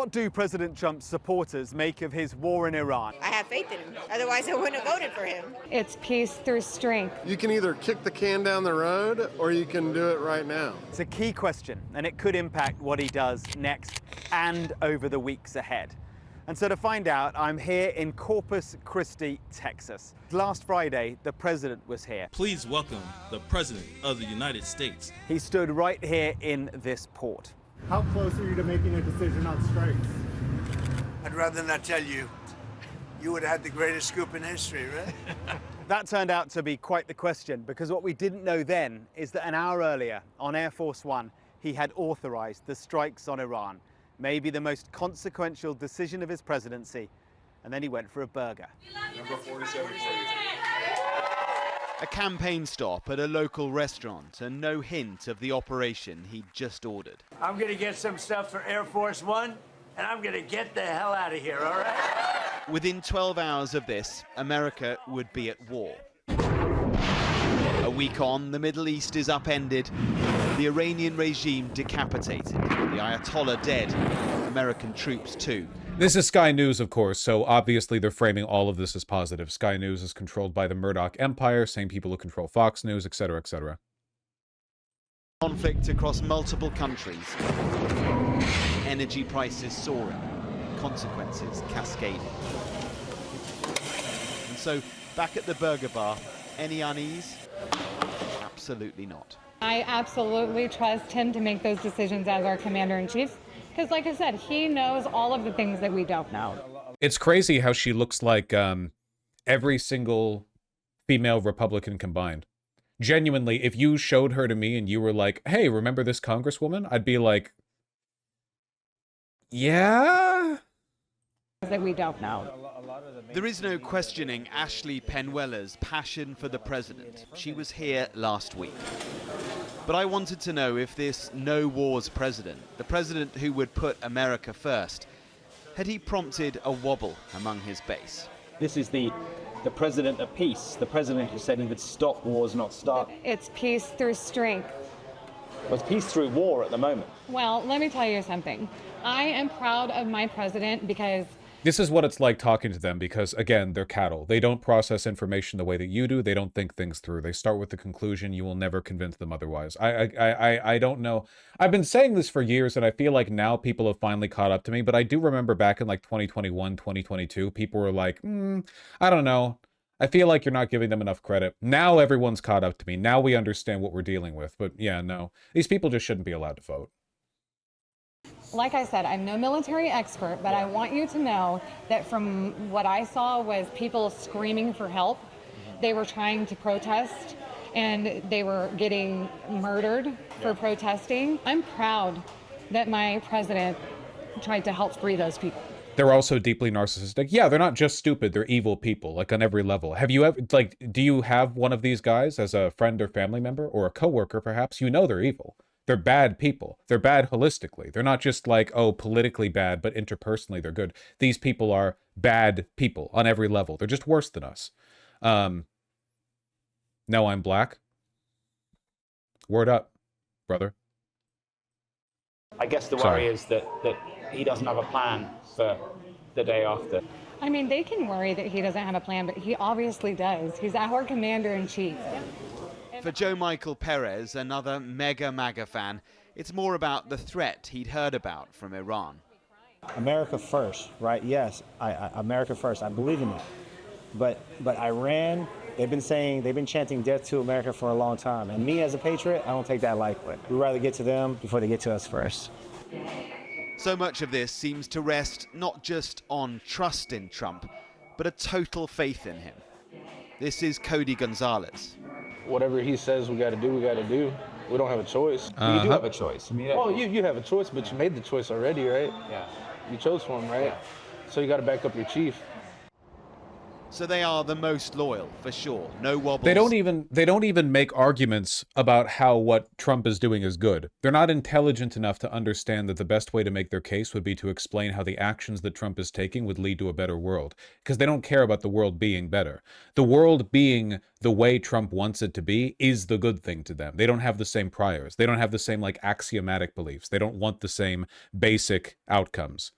What do President Trump's supporters make of his war in Iran? I have faith in him. Otherwise, I wouldn't have voted for him. It's peace through strength. You can either kick the can down the road or you can do it right now. It's a key question, and it could impact what he does next and over the weeks ahead. And so to find out, I'm here in Corpus Christi, Texas. Last Friday, the president was here. Please welcome the President of the United States. He stood right here in this port. How close are you to making a decision on strikes? I'd rather not tell you. You would have had the greatest scoop in history, right? That turned out to be quite the question, because what we didn't know then is that an hour earlier on Air Force One, he had authorized the strikes on Iran, maybe the most consequential decision of his presidency, and then he went for a burger. Number 47, please. A campaign stop at a local restaurant and no hint of the operation he'd just ordered. I'm gonna get some stuff for Air Force One, and I'm gonna get the hell out of here, all right? Within 12 hours of this, America would be at war. A week on, the Middle East is upended, the Iranian regime decapitated, the Ayatollah dead, American troops too. This is Sky News, of course, so obviously they're framing all of this as positive. Sky News is controlled by the Murdoch empire, same people who control Fox News, etc., etc. Conflict across multiple countries, energy prices soaring, consequences cascading. And so, back at the burger bar, any unease? Absolutely not. I absolutely trust him to make those decisions as our commander-in-chief. Because like I said, he knows all of the things that we don't know. It's crazy how she looks like every single female Republican combined. Genuinely, if you showed her to me and you were like, hey, remember this congresswoman? I'd be like, yeah? That we don't know. There is no questioning Ashley Penuela's passion for the president. She was here last week. But I wanted to know if this no wars president, the president who would put America first, had he prompted a wobble among his base? This is the president of peace, the president who said he would stop wars, not start. It's peace through strength. Well, it's peace through war at the moment. Well, let me tell you something. I am proud of my president because this is what it's like talking to them because, again, they're cattle. They don't process information the way that you do. They don't think things through. They start with the conclusion. You will never convince them otherwise. I don't know. I've been saying this for years, and I feel like now people have finally caught up to me. But I do remember back in like 2021, 2022, people were like, I don't know. I feel like you're not giving them enough credit. Now everyone's caught up to me. Now we understand what we're dealing with. But yeah, no. These people just shouldn't be allowed to vote. like I said, I'm no military expert, but I want you to know that from what I saw was people screaming for help. They were trying to protest and they were getting murdered for protesting. I'm proud that my president tried to help free those people. They're also deeply narcissistic. Yeah, they're not just stupid, they're evil people, like on every level. Have you ever, like, do you have one of these guys as a friend or family member or a coworker perhaps? You know they're evil. They're bad people. They're bad holistically. They're not just like, oh, politically bad, but interpersonally they're good. These people are bad people on every level. They're just worse than us. No, I'm black. Word up, brother. I guess the worry is that he doesn't have a plan for the day after. I mean, they can worry that he doesn't have a plan, but he obviously does. He's our commander-in-chief. For Joe Michael Perez, another mega MAGA fan, it's more about the threat he'd heard about from Iran. America first, right? Yes, America first. I believe in it. But Iran, they've been chanting death to America for a long time. And me as a patriot, I don't take that lightly. We'd rather get to them before they get to us first. So much of this seems to rest not just on trust in Trump, but a total faith in him. This is Cody Gonzalez. Whatever he says we got to do, we got to do. We don't have a choice. You do have a choice. I mean, well, you have a choice, but you made the choice already, right? Yeah. You chose for him, right? Yeah. So you got to back up your chief. So they are the most loyal, for sure. No wobbles. They don't even make arguments about how what Trump is doing is good. They're not intelligent enough to understand that the best way to make their case would be to explain how the actions that Trump is taking would lead to a better world. Because they don't care about the world being better. The world being the way Trump wants it to be is the good thing to them. They don't have the same priors. They don't have the same like axiomatic beliefs. They don't want the same basic outcomes.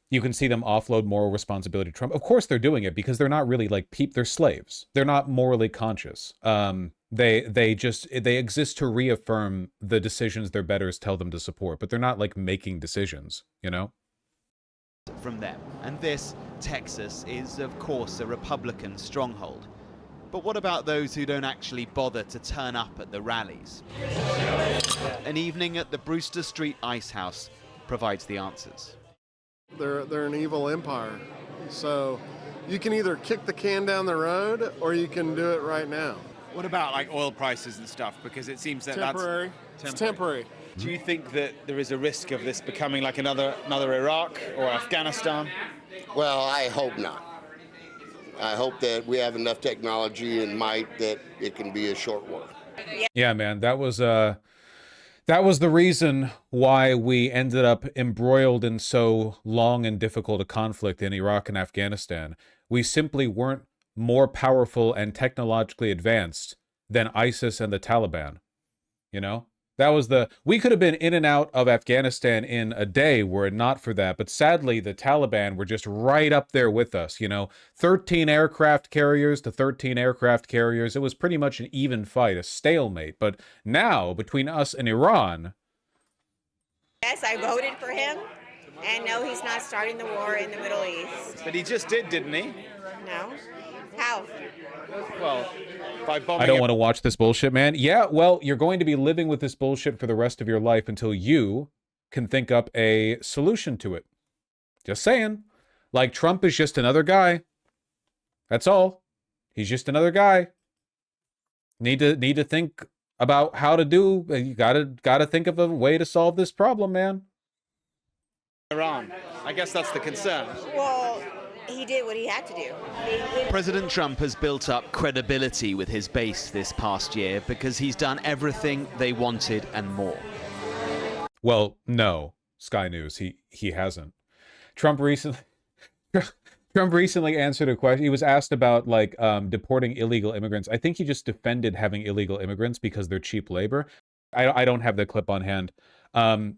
You can see them offload moral responsibility to Trump. Of course they're doing it because they're not really like they're slaves. They're not morally conscious. They exist to reaffirm the decisions their betters tell them to support, but they're not like making decisions, you know? From them. And this, Texas, is of course a Republican stronghold. But what about those who don't actually bother to turn up at the rallies? An evening at the Brewster Street Ice House provides the answers. They're an evil empire. So you can either kick the can down the road or you can do it right now. What about like oil prices and stuff? Because it seems that Temporary. It's temporary. Do you think that there is a risk of this becoming like another Iraq or Afghanistan? Well, I hope not. I hope that we have enough technology and might that it can be a short war. Yeah, man, that was the reason why we ended up embroiled in so long and difficult a conflict in Iraq and Afghanistan. We simply weren't more powerful and technologically advanced than ISIS and the Taliban. You know? We could have been in and out of Afghanistan in a day were it not for that. But sadly, the Taliban were just right up there with us. You know, 13 aircraft carriers to 13 aircraft carriers. It was pretty much an even fight, a stalemate. But now, between us and Iran... Yes, I voted for him. And no, he's not starting the war in the Middle East. But he just did, didn't he? No. How? Well, by bombing... I don't want to watch this bullshit, man. Yeah, well, you're going to be living with this bullshit for the rest of your life until you can think up a solution to it. Just saying. Like, Trump is just another guy. That's all. He's just another guy. Need to think about how to do... You gotta think of a way to solve this problem, man. Iran. I guess that's the concern. Well, he did what he had to do. President Trump has built up credibility with his base this past year because he's done everything they wanted and more. Well, no, Sky News, he hasn't. Trump recently answered a question. He was asked about like deporting illegal immigrants. I think he just defended having illegal immigrants because they're cheap labor. I don't have the clip on hand.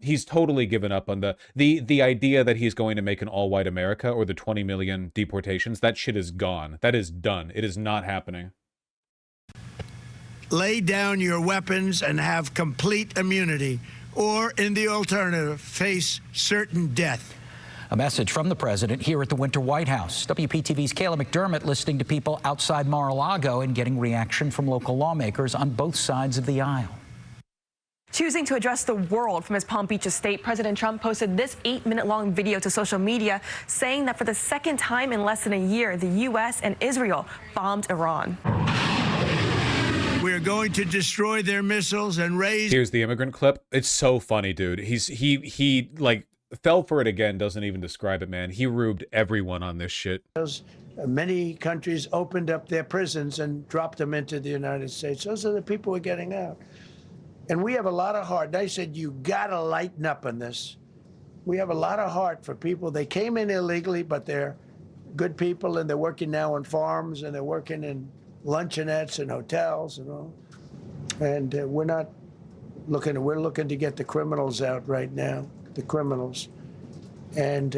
He's totally given up on the idea that he's going to make an all-white America or the 20 million deportations. That shit is gone. That is done. It is not happening. Lay down your weapons and have complete immunity, or in the alternative, face certain death. A message from the president here at the Winter White House. WPTV's Kayla McDermott listening to people outside Mar-a-Lago and getting reaction from local lawmakers on both sides of the aisle. Choosing to address the world from his Palm Beach estate, President Trump posted this 8-minute-long video to social media saying that for the second time in less than a year, the U.S. and Israel bombed Iran. We're going to destroy their missiles and raise... Here's the immigrant clip. It's so funny, dude. He like fell for it again, doesn't even describe it, man. He rubed everyone on this shit. Many countries opened up their prisons and dropped them into the United States. Those are the people who are getting out. And we have a lot of heart. They said, you got to lighten up on this. We have a lot of heart for people. They came in illegally, but they're good people, and they're working now on farms, and they're working in luncheonettes and hotels and all. And we're looking to get the criminals out right now, the criminals. And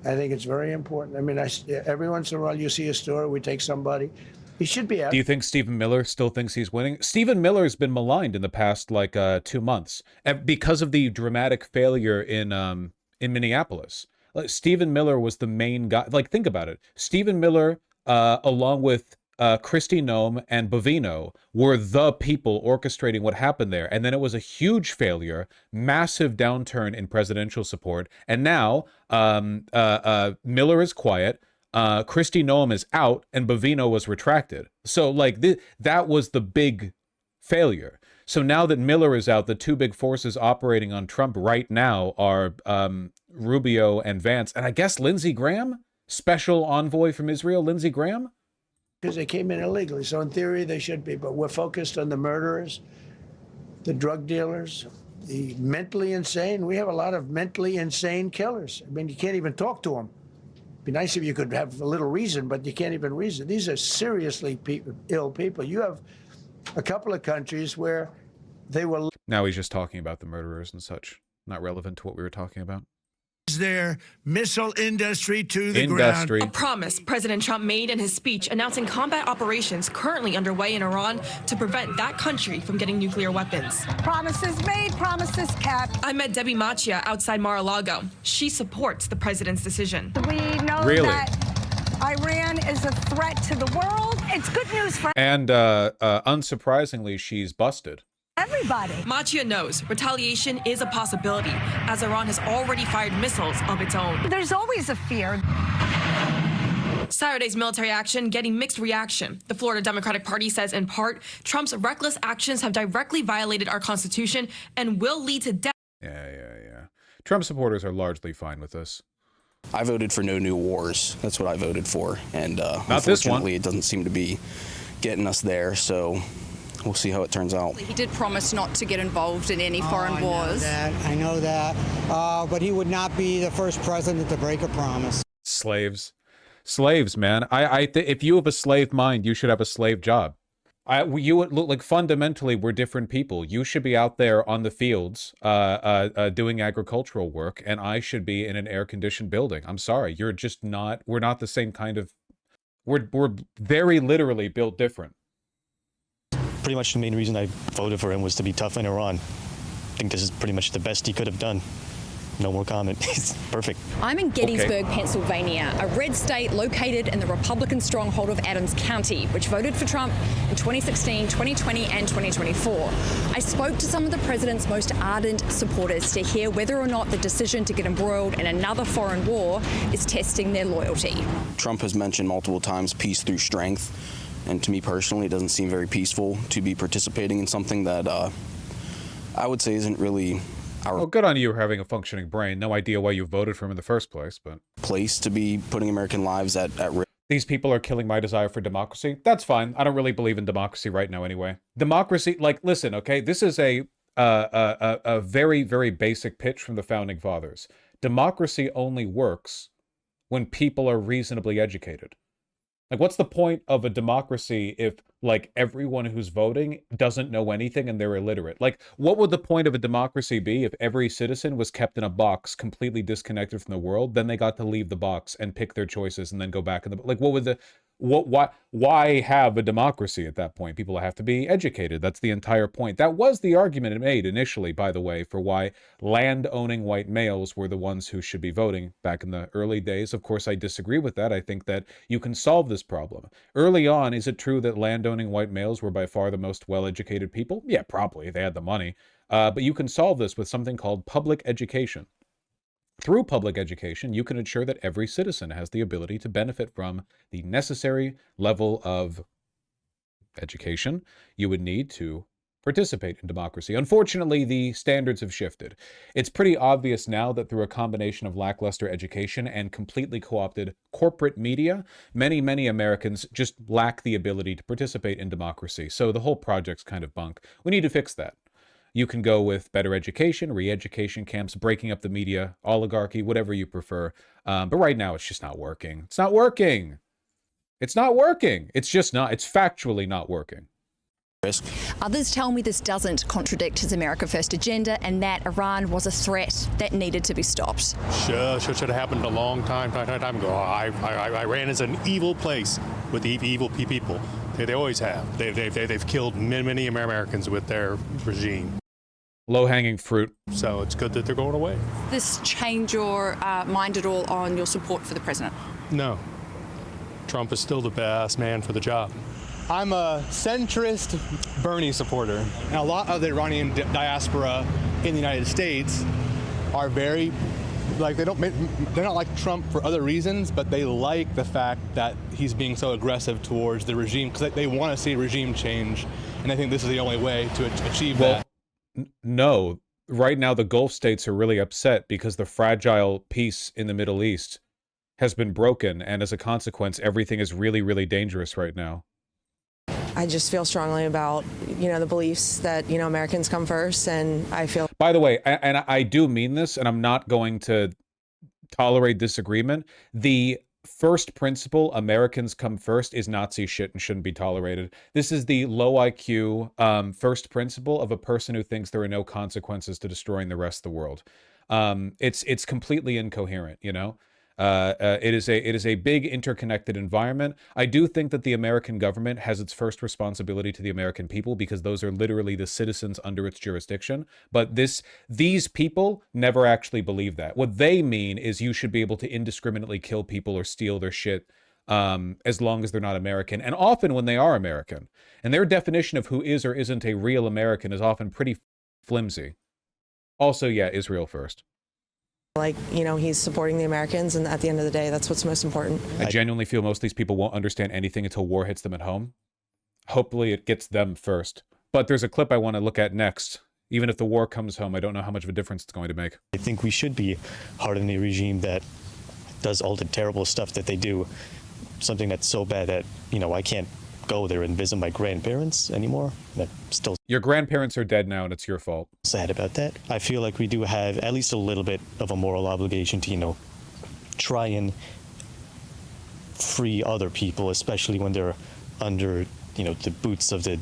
I think it's very important. I mean, every once in a while you see a story, we take somebody. He should be out. Do you think Stephen Miller still thinks he's winning? Stephen Miller's been maligned in the past, like, 2 months because of the dramatic failure in Minneapolis. Like, Stephen Miller was the main guy. Like, think about it. Stephen Miller, along with Kristi Noem and Bovino, were the people orchestrating what happened there. And then it was a huge failure, massive downturn in presidential support. And now Miller is quiet. Kristi Noem is out, and Bovino was retracted. So, like, that was the big failure. So now that Miller is out, the two big forces operating on Trump right now are Rubio and Vance, and I guess Lindsey Graham, special envoy from Israel, Lindsey Graham? Because they came in illegally, so in theory they should be. But we're focused on the murderers, the drug dealers, the mentally insane. We have a lot of mentally insane killers. I mean, you can't even talk to them. Be nice if you could have a little reason, but you can't even reason. These are seriously ill people. You have a couple of countries where they were... Now he's just talking about the murderers and such. Not relevant to what we were talking about. their missile industry to the ground. A promise President Trump made in his speech announcing combat operations currently underway in Iran to prevent that country from getting nuclear weapons. Promises made, promises kept. I met Debbie Macchia outside Mar-a-Lago. She supports the president's decision. We know that Iran is a threat to the world. It's good news for And unsurprisingly, she's busted. everybody. Macchia knows retaliation is a possibility, as Iran has already fired missiles of its own. There's always a fear. Saturday's military action getting mixed reaction. The Florida Democratic Party says, in part, Trump's reckless actions have directly violated our Constitution and will lead to death. Yeah. Trump supporters are largely fine with this. I voted for no new wars. That's what I voted for. And Not this one. unfortunately, it doesn't seem to be getting us there. So we'll see how it turns out. He did promise not to get involved in any foreign wars. I know that. But he would not be the first president to break a promise. Slaves, man. If you have a slave mind, you should have a slave job. You would look like fundamentally we're different people. You should be out there on the fields doing agricultural work, and I should be in an air-conditioned building. I'm sorry, you're just not. We're not the same kind of. We're very literally built different. Pretty much the main reason I voted for him was to be tough in Iran. I think this is pretty much the best he could have done. No more comment. He's perfect. I'm in Gettysburg, Pennsylvania, a red state located in the Republican stronghold of Adams County, which voted for Trump in 2016, 2020, and 2024. I spoke to some of the president's most ardent supporters to hear whether or not the decision to get embroiled in another foreign war is testing their loyalty. Trump has mentioned multiple times peace through strength. And to me personally, it doesn't seem very peaceful to be participating in something that I would say isn't really our good on you for having a functioning brain. No idea why you voted for him in the first place, but place to be putting American lives at risk. These people are killing my desire for democracy. That's fine. I don't really believe in democracy right now anyway. Democracy, like, listen, okay, this is a very, very basic pitch from the Founding Fathers. Democracy only works when people are reasonably educated. Like, what's the point of a democracy if, like, everyone who's voting doesn't know anything and they're illiterate? Like, what would the point of a democracy be if every citizen was kept in a box completely disconnected from the world? Then they got to leave the box and pick their choices and then go back in the... Like, what would the... Why have a democracy at that point? People have to be educated. That's the entire point. That was the argument it made initially, by the way, for why land-owning white males were the ones who should be voting back in the early days. Of course, I disagree with that. I think that you can solve this problem. Early on, is it true that land-owning white males were by far the most well-educated people? Yeah, probably. They had the money. But you can solve this with something called public education. Through public education, you can ensure that every citizen has the ability to benefit from the necessary level of education you would need to participate in democracy. Unfortunately, the standards have shifted. It's pretty obvious now that through a combination of lackluster education and completely co-opted corporate media, many, many Americans just lack the ability to participate in democracy. So the whole project's kind of bunk. We need to fix that. You can go with better education, re-education camps, breaking up the media, oligarchy, whatever you prefer. But right now, it's just not working. It's not working. It's not working. It's just not. It's factually not working. Others tell me this doesn't contradict his America First agenda and that Iran was a threat that needed to be stopped. Should have happened a long time ago. Iran is an evil place with evil people. They always have. They've killed many Americans with their regime. Low-hanging fruit. So it's good that they're going away. Does this change your mind at all on your support for the president? No. Trump is still the best man for the job. I'm a centrist Bernie supporter. And a lot of the Iranian diaspora in the United States are very, like, they're not like Trump for other reasons, but they like the fact that he's being so aggressive towards the regime because they want to see regime change. And I think this is the only way to achieve that. No, right now the Gulf states are really upset because the fragile peace in the Middle East has been broken, and as a consequence, everything is really, really dangerous right now. I just feel strongly about, the beliefs that, Americans come first, and I feel... By the way, and I do mean this, and I'm not going to tolerate disagreement. The first principle, Americans come first, is Nazi shit and shouldn't be tolerated. This is the low IQ first principle of a person who thinks there are no consequences to destroying the rest of the world. It's completely incoherent, you know? It is a big interconnected environment. I do think that the American government has its first responsibility to the American people, because those are literally the citizens under its jurisdiction. But these people never actually believe that. What they mean is you should be able to indiscriminately kill people or steal their shit as long as they're not American, and often when they are American. And their definition of who is or isn't a real American is often pretty flimsy. Also, yeah, Israel first. Like, you know, he's supporting the Americans, and at the end of the day, that's what's most important. I genuinely feel most of these people won't understand anything until war hits them at home. Hopefully it gets them first. But there's a clip I want to look at next. Even if the war comes home, I don't know how much of a difference it's going to make. I think we should be hard on the regime that does all the terrible stuff that they do. Something that's so bad that, you know, I can't go there and visit my grandparents anymore. That still. Your grandparents are dead now, and it's your fault. Sad about that. I feel like we do have at least a little bit of a moral obligation to, you know, try and free other people, especially when they're under, you know, the boots of the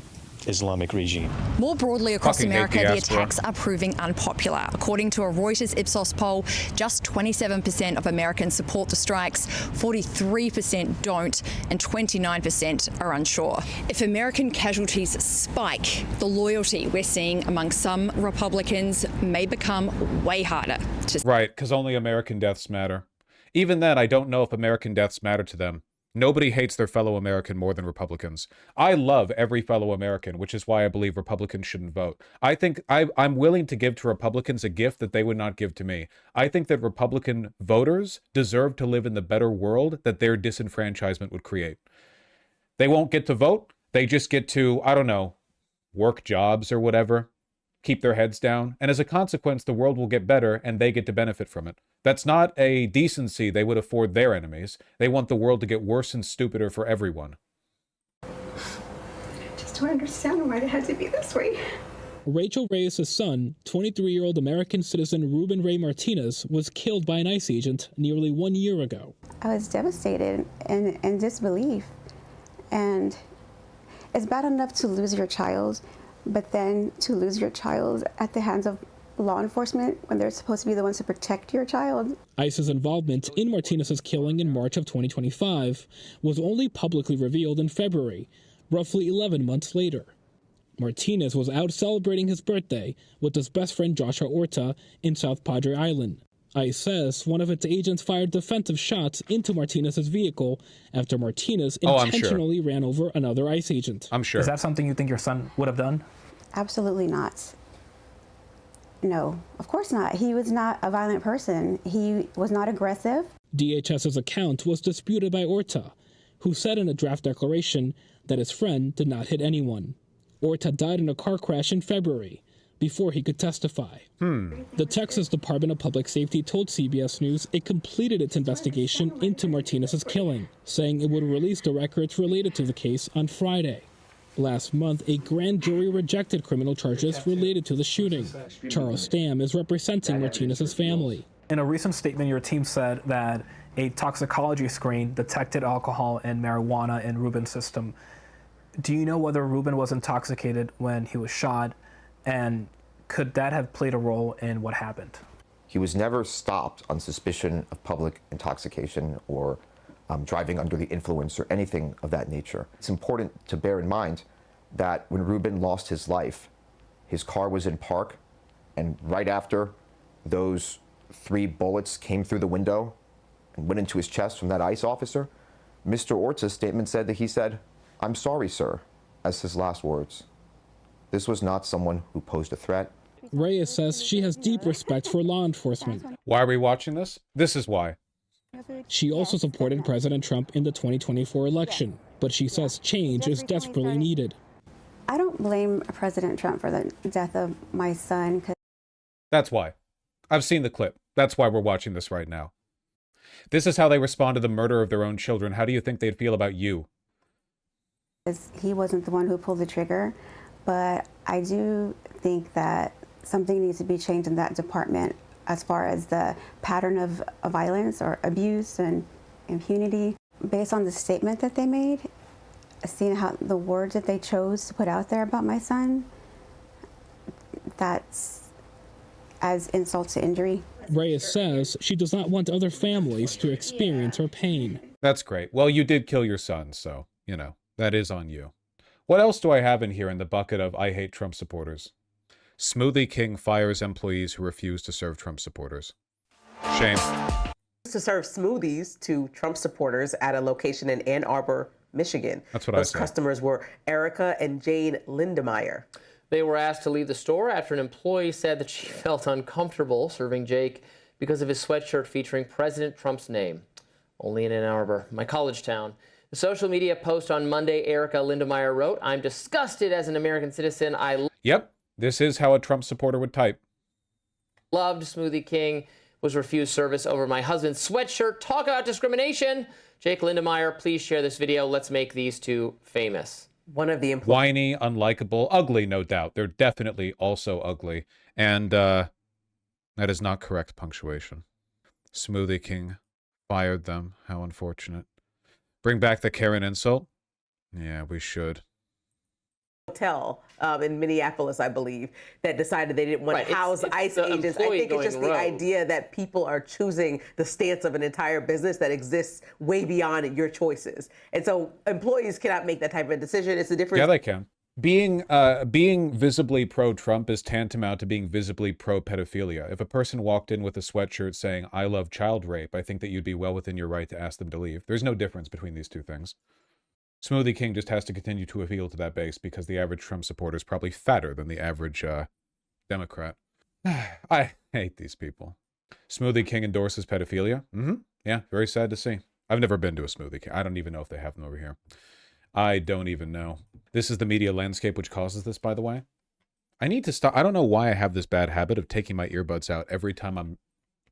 Islamic regime. More broadly across Fucking hate America, the the diaspora. attacks are proving unpopular. According to a Reuters Ipsos poll, just 27% of Americans support the strikes, 43% don't, and 29% are unsure. If American casualties spike, the loyalty we're seeing among some Republicans may become way harder to. Right, because only American deaths matter. Even then, I don't know if American deaths matter to them. Nobody hates their fellow American more than Republicans. I love every fellow American, which is why I believe Republicans shouldn't vote. I think I'm willing to give to Republicans a gift that they would not give to me. I think that Republican voters deserve to live in the better world that their disenfranchisement would create. They won't get to vote. They just get to, I don't know, work jobs or whatever, keep their heads down. And as a consequence, the world will get better and they get to benefit from it. That's not a decency they would afford their enemies. They want the world to get worse and stupider for everyone. Just don't understand why it had to be this way. Rachel Reyes' son, 23-year-old American citizen Ruben Ray Martinez, was killed by an ICE agent nearly 1 year ago. I was devastated and in disbelief. And it's bad enough to lose your child, but then to lose your child at the hands of law enforcement when they're supposed to be the ones to protect your child. ICE's involvement in Martinez's killing in March of 2025 was only publicly revealed in February, roughly 11 months later. Martinez was out celebrating his birthday with his best friend Joshua Orta in South Padre Island. ICE says one of its agents fired defensive shots into Martinez's vehicle after Martinez intentionally ran over another ICE agent. I'm sure. Is that something you think your son would have done? Absolutely not. No, of course not. He was not a violent person. He was not aggressive. DHS's account was disputed by Orta, who said in a draft declaration that his friend did not hit anyone. Orta died in a car crash in February, before he could testify. The Texas Department of Public Safety told CBS News it completed its investigation into Martinez's killing, saying it would release the records related to the case on Friday. Last month, a grand jury rejected criminal charges related to the shooting. Charles Stamm is representing Martinez's family. In a recent statement, your team said that a toxicology screen detected alcohol and marijuana in Ruben's system. Do you know whether Ruben was intoxicated when he was shot, and could that have played a role in what happened? He was never stopped on suspicion of public intoxication or driving under the influence or anything of that nature. It's important to bear in mind that when Ruben lost his life, his car was in park, and right after those 3 bullets came through the window and went into his chest from that ICE officer, Mr. Orta's statement said that he said, "I'm sorry, sir," as his last words. This was not someone who posed a threat. Reyes says she has deep respect for law enforcement. Why are we watching this? This is why. She also supported President Trump in the 2024 election, but she says change is desperately needed. I don't blame President Trump for the death of my son. That's why. I've seen the clip. That's why we're watching this right now. This is how they respond to the murder of their own children. How do you think they'd feel about you? He wasn't the one who pulled the trigger, but I do think that something needs to be changed in that department as far as the pattern of violence or abuse and impunity. Based on the statement that they made, seeing how the words that they chose to put out there about my son, as insult to injury. Reyes says she does not want other families to experience her pain. That's great. Well, you did kill your son, so, you know, that is on you. What else do I have in here in the bucket of I hate Trump supporters? Smoothie King fires employees who refuse to serve Trump supporters. Shame. To serve smoothies to Trump supporters at a location in Ann Arbor, Michigan. That's what Those I said. customers were Erica and Jane Lindemeyer. They were asked to leave the store after an employee said that she felt uncomfortable serving Jake because of his sweatshirt featuring President Trump's name. Only in Ann Arbor, my college town. The social media post on Monday, Erica Lindemeyer wrote, "I'm disgusted as an American citizen. Yep, this is how a Trump supporter would type. Loved Smoothie King, was refused service over my husband's sweatshirt. Talk about discrimination. Jake Lindemeyer, please share this video. Let's make these two famous." One of the Whiny, unlikable, ugly, no doubt. They're definitely also ugly. And that is not correct punctuation. Smoothie King fired them. How unfortunate. Bring back the Karen insult? Yeah, we should. Hotel in Minneapolis, I believe, that decided they didn't want to house ICE agents. I think it's just the idea that people are choosing the stance of an entire business that exists way beyond your choices. And so employees cannot make that type of decision. It's a difference. Yeah, they can. Being visibly pro-Trump is tantamount to being visibly pro-pedophilia. If a person walked in with a sweatshirt saying, "I love child rape," I think that you'd be well within your right to ask them to leave. There's no difference between these two things. Smoothie King just has to continue to appeal to that base because the average Trump supporter is probably fatter than the average Democrat. I hate these people. Smoothie King endorses pedophilia. Yeah, very sad to see. I've never been to a Smoothie King. I don't even know if they have them over here. I don't even know. This is the media landscape which causes this, by the way. I need to stop. I don't know why I have this bad habit of taking my earbuds out every time I'm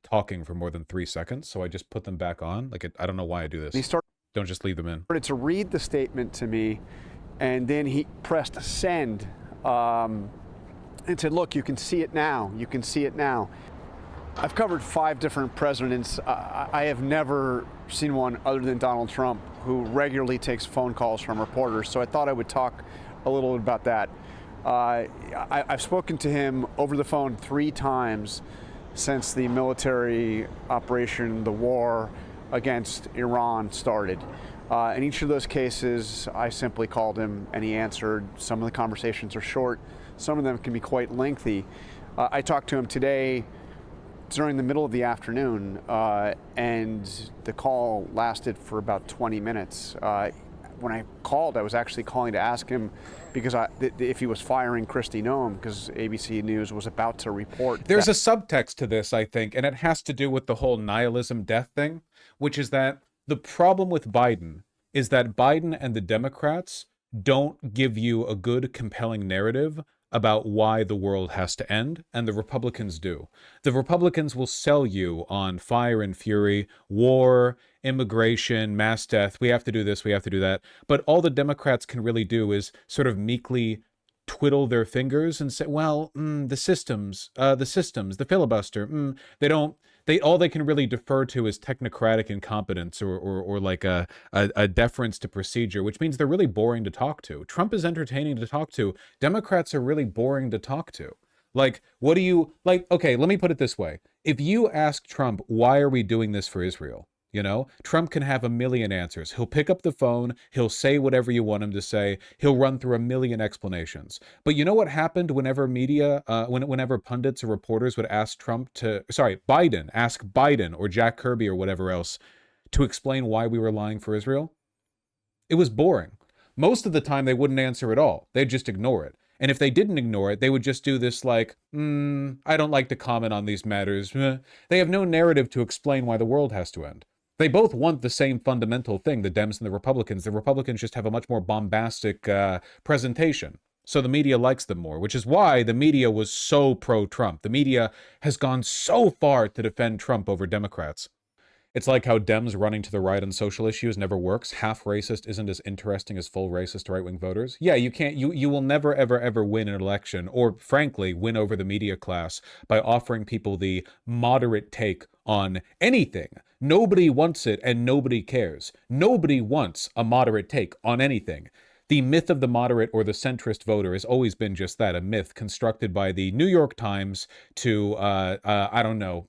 talking for more than 3 seconds, so I just put them back on. Like, I don't know why I do this. Don't just leave them in. Started to read the statement to me, and then he pressed send and said, "Look, you can see it now. You can see it now." I've covered 5 different presidents. I have never seen one other than Donald Trump, who regularly takes phone calls from reporters. So I thought I would talk a little bit about that. I've spoken to him over the phone 3 times since the military operation, the war against Iran started. In each of those cases, I simply called him and he answered. Some of the conversations are short. Some of them can be quite lengthy. I talked to him today during the middle of the afternoon, and the call lasted for about 20 minutes. When I called, I was actually calling to ask him because if he was firing Kristi Noem, because ABC News was about to report. There's a subtext to this, I think, and it has to do with the whole nihilism death thing, which is that the problem with Biden is that Biden and the Democrats don't give you a good, compelling narrative about why the world has to end, and the Republicans do. The Republicans will sell you on fire and fury, war, immigration, mass death, we have to do this, we have to do that. But all the Democrats can really do is sort of meekly twiddle their fingers and say, well, the systems, the filibuster, all they can really defer to is technocratic incompetence or like a deference to procedure, which means they're really boring to talk to. Trump is entertaining to talk to. Democrats are really boring to talk to. Like, what do you, like, okay, let me put it this way. If you ask Trump, why are we doing this for Israel? You know, Trump can have a million answers. He'll pick up the phone. He'll say whatever you want him to say. He'll run through a million explanations. But you know what happened whenever whenever pundits or reporters would ask Biden, ask Biden or Jack Kirby or whatever else to explain why we were lying for Israel? It was boring. Most of the time they wouldn't answer at all. They'd just ignore it. And if they didn't ignore it, they would just do this like, I don't like to comment on these matters. They have no narrative to explain why the world has to end. They both want the same fundamental thing, the Dems and the Republicans. The Republicans just have a much more bombastic presentation. So the media likes them more, which is why the media was so pro-Trump. The media has gone so far to defend Trump over Democrats. It's like how Dems running to the right on social issues never works. Half racist isn't as interesting as full racist to right-wing voters. Yeah, you will never, ever, ever win an election, or frankly, win over the media class by offering people the moderate take on anything. Nobody wants it and nobody cares. Nobody wants a moderate take on anything. the myth of the moderate or the centrist voter has always been just that, a myth constructed by the New York Times to, I don't know,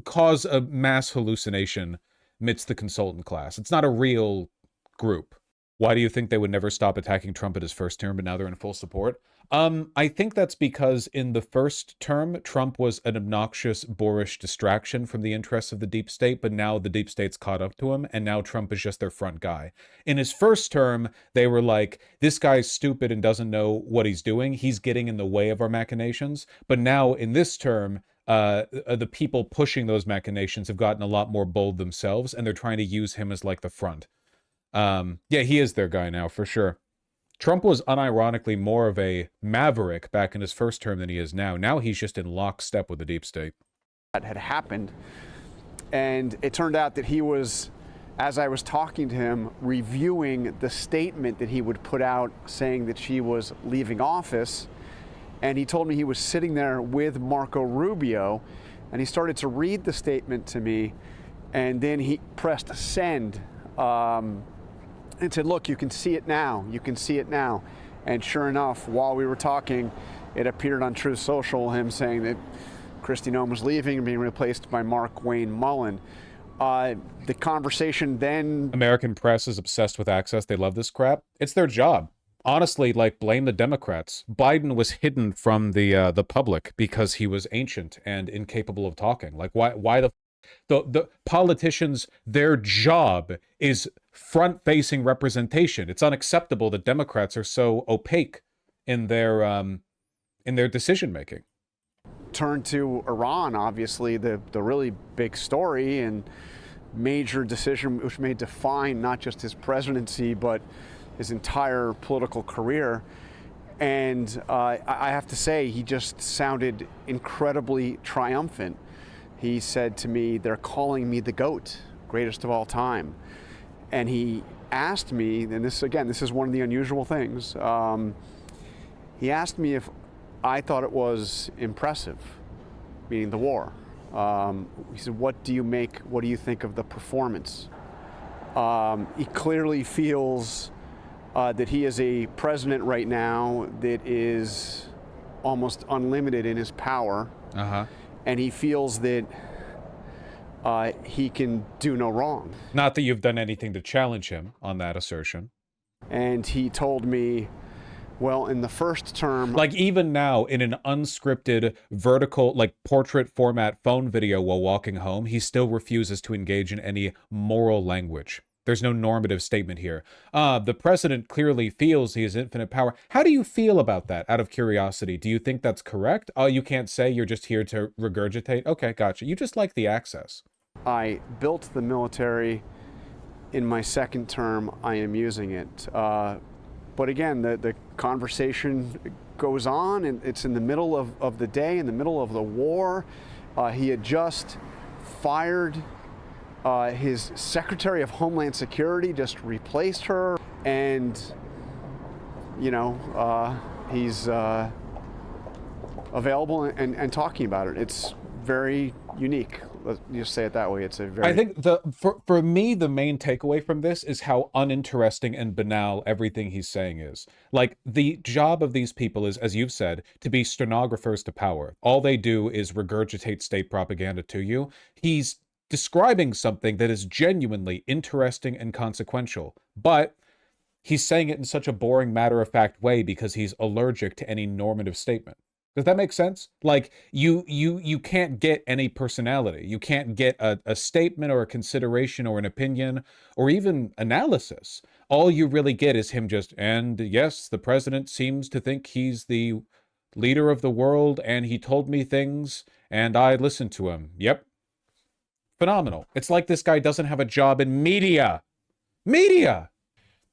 cause a mass hallucination amidst the consultant class. It's not a real group. Why do you think they would never stop attacking Trump at his first term, but now they're in full support? I think that's because in the first term, Trump was an obnoxious, boorish distraction from the interests of the deep state, but now the deep state's caught up to him, and now Trump is just their front guy. In his first term, they were like, this guy's stupid and doesn't know what he's doing. He's getting in the way of our machinations. But now in this term, the people pushing those machinations have gotten a lot more bold themselves, and they're trying to use him as like the front. Yeah, he is their guy now, for sure. Trump was unironically more of a maverick back in his first term than he is now. Now he's just in lockstep with the deep state. That had happened, and it turned out that he was, as I was talking to him, reviewing the statement that he would put out saying that she was leaving office, and he told me he was sitting there with Marco Rubio, and he started to read the statement to me, and then he pressed send, and said, look, you can see it now. You can see it now. And sure enough, while we were talking, it appeared on Truth Social, him saying that Kristi Noem was leaving and being replaced by Mark Wayne Mullen. The conversation then... American press is obsessed with access. They love this crap. It's their job. Honestly, like, blame the Democrats. Biden was hidden from the public because he was ancient and incapable of talking. Like, why the politicians, their job is front-facing representation. It's unacceptable that Democrats are so opaque in their decision-making. Turn to Iran, obviously, the really big story and major decision which may define not just his presidency, but his entire political career. And I have to say, he just sounded incredibly triumphant. He said to me, they're calling me the GOAT, greatest of all time. And he asked me, and this is one of the unusual things, he asked me if I thought it was impressive, meaning the war. He said, what do you think of the performance? He clearly feels that he is a president right now that is almost unlimited in his power. And he feels that he can do no wrong. Not that you've done anything to challenge him on that assertion. And he told me, well, in the first term... Like, even now, in an unscripted, vertical, like, portrait format phone video while walking home, he still refuses to engage in any moral language. There's no normative statement here. The president clearly feels he has infinite power. How do you feel about that, out of curiosity? Do you think that's correct? Oh, you can't say, you're just here to regurgitate? Okay, gotcha. You just like the access. I built the military. In my second term, I am using it. But again, the conversation goes on, and it's in the middle of the day, in the middle of the war. He had just fired his Secretary of Homeland Security, just replaced her, and, you know, he's available and talking about it. It's very unique. Let's just say it that way. It's a very... I think for me, the main takeaway from this is how uninteresting and banal everything he's saying is. Like, the job of these people is, as you've said, to be stenographers to power. All they do is regurgitate state propaganda to you. He's describing something that is genuinely interesting and consequential, but he's saying it in such a boring, matter-of-fact way because he's allergic to any normative statement. Does that make sense? Like, you can't get any personality. You can't get a statement or a consideration or an opinion or even analysis. All you really get is him just, and yes, the president seems to think he's the leader of the world, and he told me things, and I listened to him. Yep. Phenomenal. It's like this guy doesn't have a job in media. Media!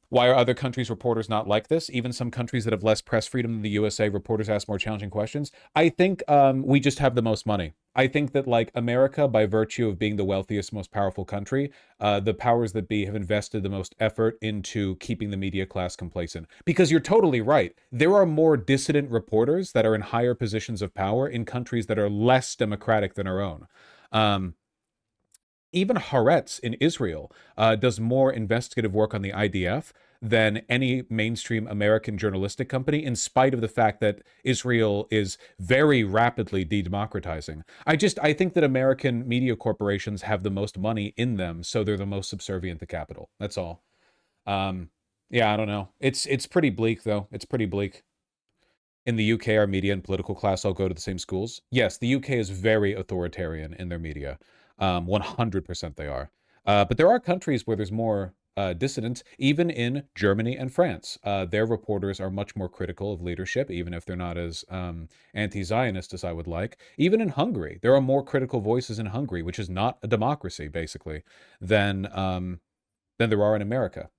Why are other countries' reporters not like this? Even some countries that have less press freedom than the USA, reporters ask more challenging questions. I think we just have the most money. I think that, like, America, by virtue of being the wealthiest, most powerful country, the powers that be have invested the most effort into keeping the media class complacent. Because you're totally right. There are more dissident reporters that are in higher positions of power in countries that are less democratic than our own. Even Haaretz in Israel does more investigative work on the IDF than any mainstream American journalistic company, in spite of the fact that Israel is very rapidly de-democratizing. I think that American media corporations have the most money in them, so they're the most subservient to capital. That's all. Yeah, I don't know. It's pretty bleak, though. It's pretty bleak. In the UK, our media and political class all go to the same schools. Yes, the UK is very authoritarian in their media. 100% they are. But there are countries where there's more dissidents, even in Germany and France. Their reporters are much more critical of leadership, even if they're not as anti-Zionist as I would like. Even in Hungary, there are more critical voices in Hungary, which is not a democracy, basically, than there are in America.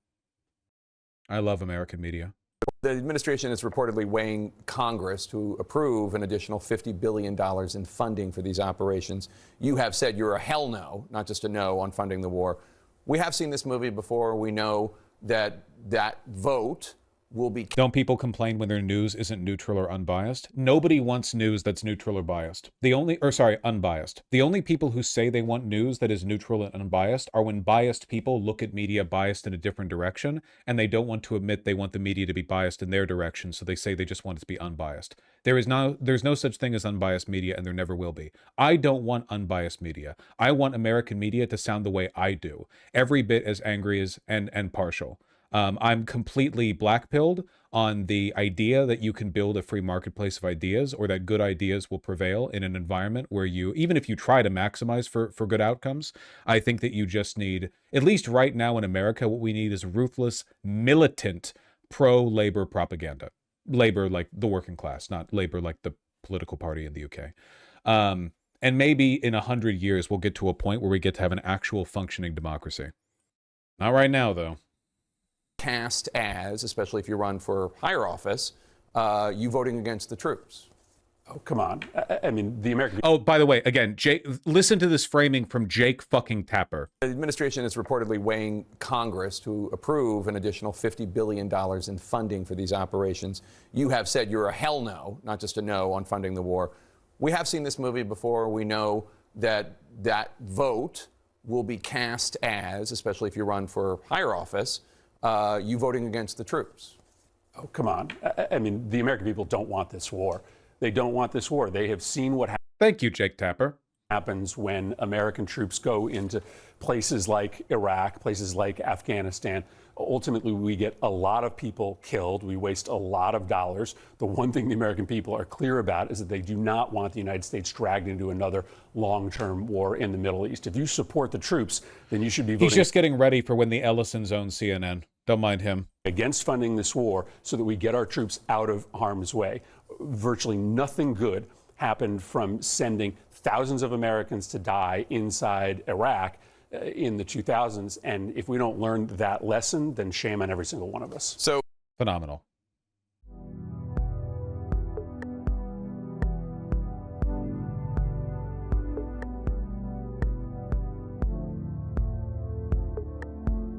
I love American media. The administration is reportedly weighing Congress to approve an additional $50 billion in funding for these operations. You have said you're a hell no, not just a no, on funding the war. We have seen this movie before. We know that that vote will be... Don't people complain when their news isn't neutral or unbiased? Nobody wants news that's neutral or biased. Unbiased. The only people who say they want news that is neutral and unbiased are when biased people look at media biased in a different direction, and they don't want to admit they want the media to be biased in their direction, so they say they just want it to be unbiased. There's no such thing as unbiased media, and there never will be. I don't want unbiased media. I want American media to sound the way I do, every bit as angry as and partial. I'm completely black-pilled on the idea that you can build a free marketplace of ideas, or that good ideas will prevail in an environment where you, even if you try to maximize for good outcomes, I think that you just need, at least right now in America, what we need is ruthless, militant, pro-labor propaganda. Labor like the working class, not labor like the political party in the UK. And maybe in 100 years, we'll get to a point where we get to have an actual functioning democracy. Not right now, though. Cast as, especially if you run for higher office, you voting against the troops. Oh, come on. I mean, the American... Oh, by the way, again, Jake, listen to this framing from Jake fucking Tapper. The administration is reportedly weighing Congress to approve an additional $50 billion in funding for these operations. You have said you're a hell no, not just a no, on funding the war. We have seen this movie before. We know that that vote will be cast as, especially if you run for higher office, you voting against the troops. Oh, come on. I mean, the American people don't want this war. They don't want this war. They have seen what Thank you, Jake Tapper. Happens when American troops go into places like Iraq, places like Afghanistan. Ultimately, we get a lot of people killed. We waste a lot of dollars. The one thing the American people are clear about is that they do not want the United States dragged into another long-term war in the Middle East. If you support the troops, then you should be voting... He's just getting ready for when the Ellisons own CNN. Don't mind him. ...against funding this war so that we get our troops out of harm's way. Virtually nothing good happened from sending thousands of Americans to die inside Iraq in the 2000s. And if we don't learn that lesson, then shame on every single one of us. So phenomenal.